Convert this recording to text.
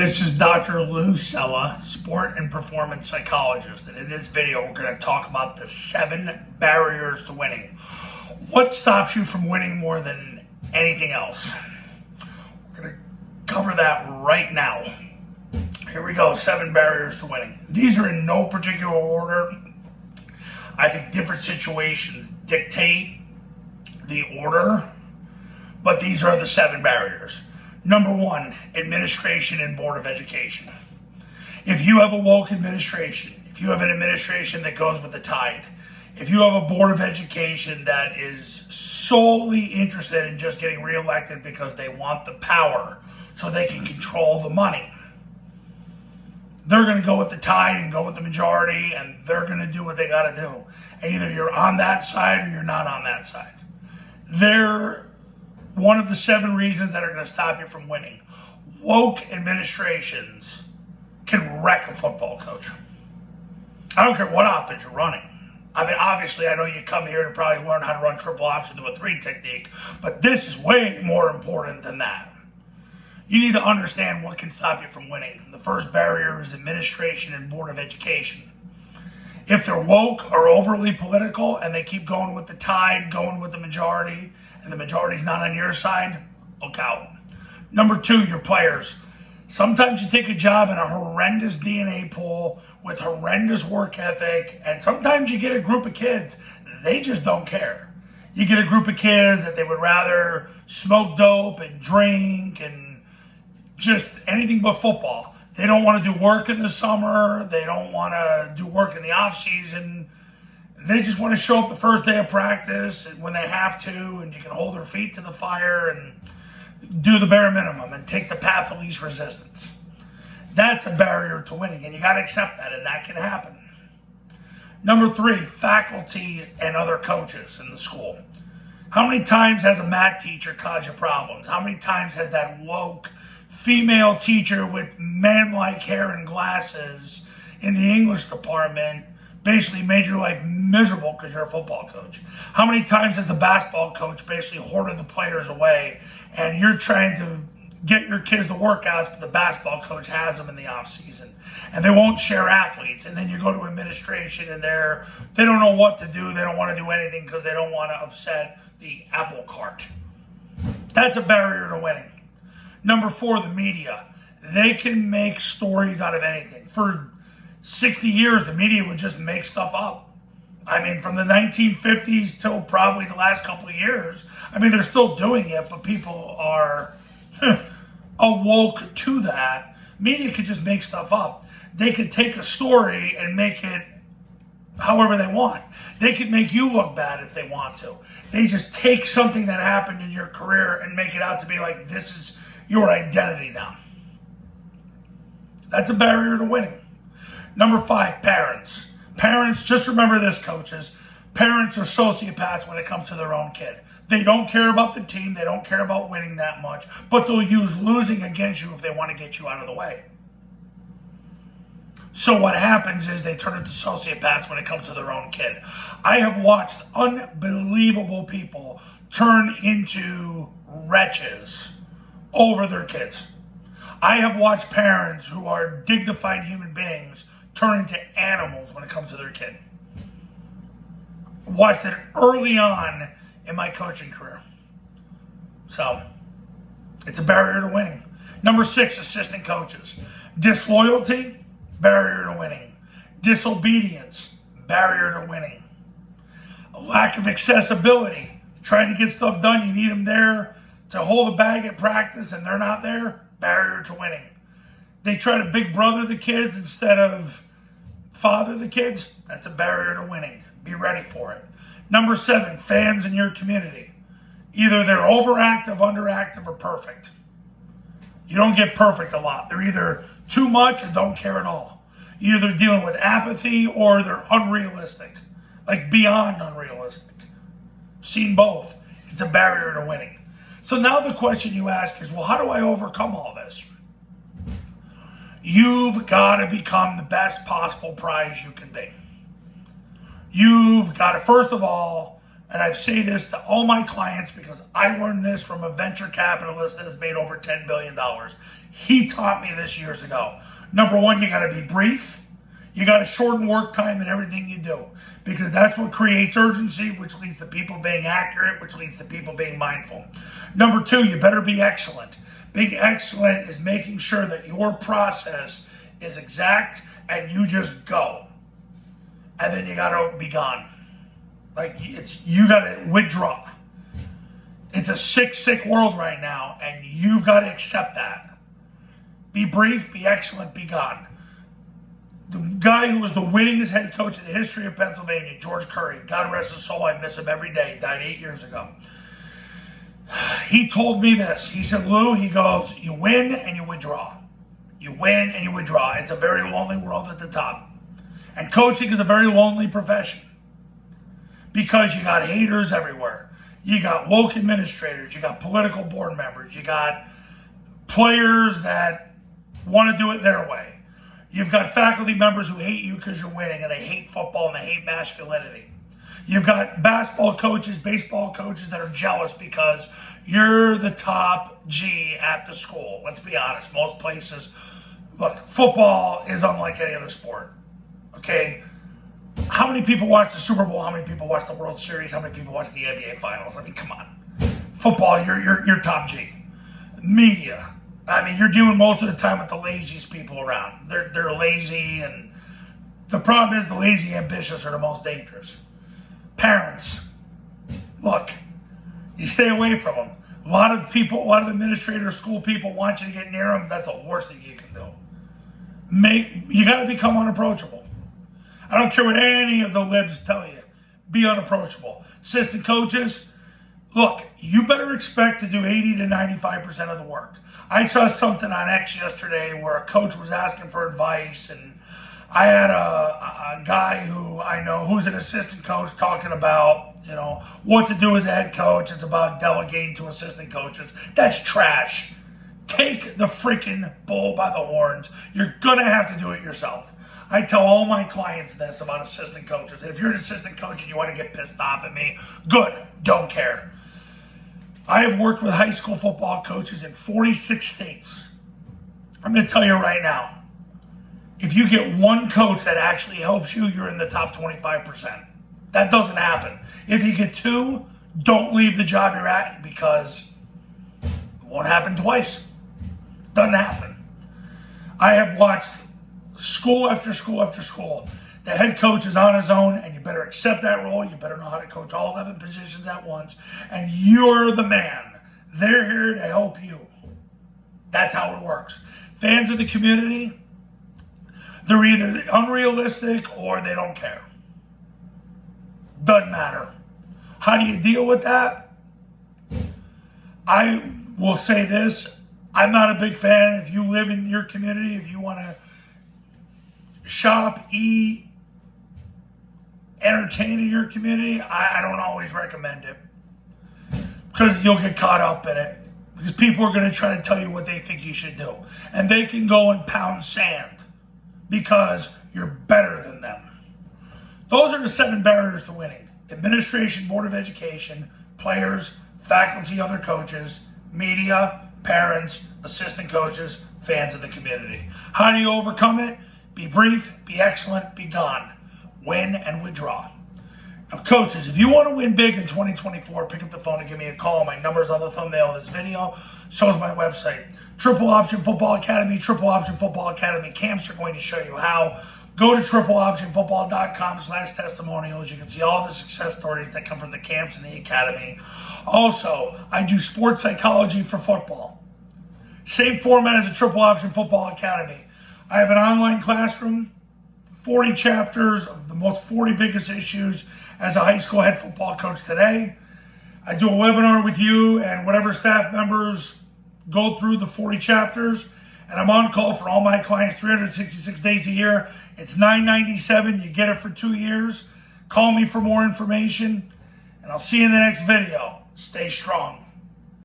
This is Dr. Lou Cella, sport and performance psychologist, and in this video we're going to talk about the 7 barriers to winning. What stops you from winning more than anything else? We're going to cover that right now. Here we go, 7 barriers to winning. These are in no particular order. I think different situations dictate the order, but these are the 7 barriers. Number 1, administration and Board of Education. If you have a woke administration, if you have an administration that goes with the tide, if you have a Board of Education that is solely interested in just getting reelected because they want the power so they can control the money, they're going to go with the tide and go with the majority, and they're going to do what they got to do. And either you're on that side or you're not on that side. They're one of the 7 reasons that are going to stop you from winning. Woke administrations can wreck a football coach. I don't care what offense you're running. I mean, obviously, I know you come here to probably learn how to run triple option to a 3 technique, but this is way more important than that. You need to understand what can stop you from winning. The first barrier is administration and Board of Education. If they're woke or overly political and they keep going with the tide, going with the majority, and the majority's not on your side, look out. Number 2, your players. Sometimes you take a job in a horrendous DNA pool with horrendous work ethic, and sometimes you get a group of kids, they just don't care. You get a group of kids that they would rather smoke dope and drink and just anything but football. They don't want to do work in the summer. They don't want to do work in the off season. They just want to show up the first day of practice when they have to, and you can hold their feet to the fire and do the bare minimum and take the path of least resistance. That's a barrier to winning, and you got to accept that, and that can happen. Number 3, faculty and other coaches in the school. How many times has a math teacher caused you problems? How many times has that woke female teacher with man-like hair and glasses in the English department basically made your life miserable because you're a football coach? How many times has the basketball coach basically hoarded the players away and you're trying to get your kids to workouts, but the basketball coach has them in the off season and they won't share athletes, and then you go to administration and they don't know what to do. They don't want to do anything because they don't want to upset the apple cart. That's a barrier to winning. Number 4, the media. They can make stories out of anything. For 60 years, the media would just make stuff up. I mean, from the 1950s till probably the last couple of years. I mean, they're still doing it, but people are awoke to that. Media could just make stuff up. They could take a story and make it however they want. They could make you look bad if they want to. They just take something that happened in your career and make it out to be like, this is your identity now. That's a barrier to winning. Number 5, parents. Parents, just remember this, coaches. Parents are sociopaths when it comes to their own kid. They don't care about the team. They don't care about winning that much, but they'll use losing against you if they want to get you out of the way. So what happens is they turn into sociopaths when it comes to their own kid. I have watched unbelievable people turn into wretches over their kids. I have watched parents who are dignified human beings turn into animals when it comes to their kid. Watched it early on in my coaching career. So, it's a barrier to winning. Number 6, assistant coaches. Disloyalty, barrier to winning. Disobedience, barrier to winning. A lack of accessibility. Trying to get stuff done, you need them there to hold a bag at practice and they're not there, barrier to winning. They try to big brother the kids instead of father the kids, that's a barrier to winning. Be ready for it. Number 7, fans in your community. Either they're overactive, underactive, or perfect. You don't get perfect a lot. They're either too much or don't care at all. You're either dealing with apathy or they're unrealistic, like beyond unrealistic. Seen both. It's a barrier to winning. So now the question you ask is, well, how do I overcome all this? You've got to become the best possible prize you can be. You've got to, first of all, and I say this to all my clients because I learned this from a venture capitalist that has made over $10 billion. He taught me this years ago. Number one, you got to be brief. You got to shorten work time in everything you do because that's what creates urgency, which leads to people being accurate, which leads to people being mindful. Number two, you better be excellent. Being excellent is making sure that your process is exact and you just go. And then you got to be gone. You got to withdraw. It's a sick world right now, and you've got to accept that. Be brief, be excellent, be gone. The guy who was the winningest head coach in the history of Pennsylvania, George Curry, God rest his soul, I miss him every day, died 8 years ago. He told me this. He said, Lou, he goes, you win and you withdraw. You win and you withdraw. It's a very lonely world at the top. And coaching is a very lonely profession because you got haters everywhere. You got woke administrators. You got political board members. You got players that want to do it their way. You've got faculty members who hate you because you're winning and they hate football and they hate masculinity. You've got basketball coaches, baseball coaches that are jealous because you're the top G at the school. Let's be honest. Most places, look, football is unlike any other sport. Okay? How many people watch the Super Bowl? How many people watch the World Series? How many people watch the NBA Finals? I mean, come on. Football, you're top G. Media. I mean, you're dealing most of the time with the laziest people around. They're lazy, and the problem is the lazy and ambitious are the most dangerous. Parents, look, you stay away from them. A lot of administrators, school people want you to get near them. That's the worst thing you can do. You got to become unapproachable. I don't care what any of the libs tell you. Be unapproachable. Assistant coaches, look, you better expect to do 80 to 95% of the work. I saw something on X yesterday where a coach was asking for advice, and I had a guy who I know who's an assistant coach talking about, what to do as a head coach. It's about delegating to assistant coaches. That's trash. Take the freaking bull by the horns. You're going to have to do it yourself. I tell all my clients this about assistant coaches. If you're an assistant coach and you want to get pissed off at me, good, don't care. I have worked with high school football coaches in 46 states. I'm going to tell you right now, if you get one coach that actually helps you, you're in the top 25%. That doesn't happen. If you get two, don't leave the job you're at because it won't happen twice. Doesn't happen. I have watched school after school after school. The head coach is on his own, and you better accept that role. You better know how to coach all 11 positions at once, and you're the man. They're here to help you. That's how it works. Fans of the community, they're either unrealistic or they don't care. Doesn't matter. How do you deal with that? I will say this. I'm not a big fan. If you live in your community, if you want to shop, eat, entertain in your community, I don't always recommend it because you'll get caught up in it because people are going to try to tell you what they think you should do, and they can go and pound sand because you're better than them. Those are the 7 barriers to winning: administration, board of education, players, faculty, other coaches, media, parents, assistant coaches, fans of the community. How do you overcome it? Be brief, be excellent, be gone. Win and withdraw. Now, coaches, if you want to win big in 2024, pick up the phone and give me a call. My number is on the thumbnail of this video. So is my website. Triple Option Football Academy, Triple Option Football Academy camps are going to show you how. Go to tripleoptionfootball.com/testimonials. You can see all the success stories that come from the camps and the academy. Also, I do sports psychology for football. Same format as a Triple Option Football Academy. I have an online classroom, 40 chapters of the most 40 biggest issues as a high school head football coach today. I do a webinar with you and whatever staff members go through the 40 chapters, and I'm on call for all my clients 366 days a year. It's $9.97. You get it for 2 years. Call me for more information, and I'll see you in the next video. Stay strong.